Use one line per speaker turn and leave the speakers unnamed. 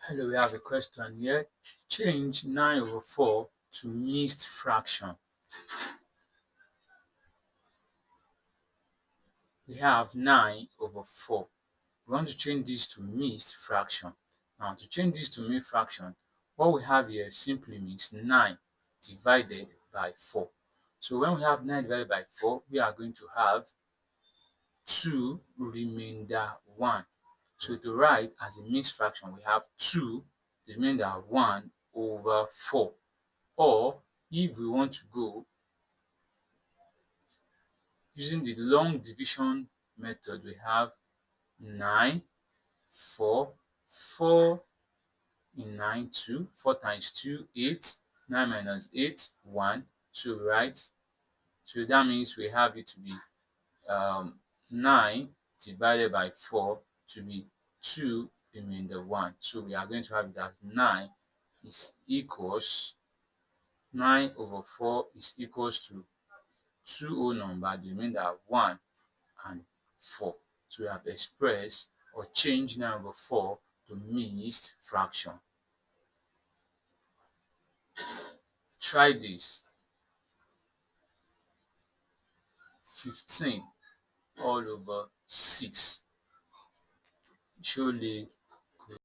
Hello, we have a question here. Change 9 over 4 to mixed fraction. We have 9 over 4. We want to change this to mixed fraction. Now, to change this to mixed fraction, what we have here simply means 9 divided by 4. So when we have 9 divided by 4, we are going to have 2 remainder 1. So to write as a mixed fraction, we have 2 remainder 1 over 4. Or if we want to go using the long division method, we have 9, 4, 4 in 9, 2, 4 times 2, 8, 9 minus 8, 1. So right, so that means we have it to be 9 divided by 4 to be 2 remainder 1. So we are going to have it as 9 is equals 9 over 4 is equals to 2 whole number, the remainder 1 and 4. So we have expressed or changed 9 over 4 to mixed fraction. Try this. 15 all over 6. Surely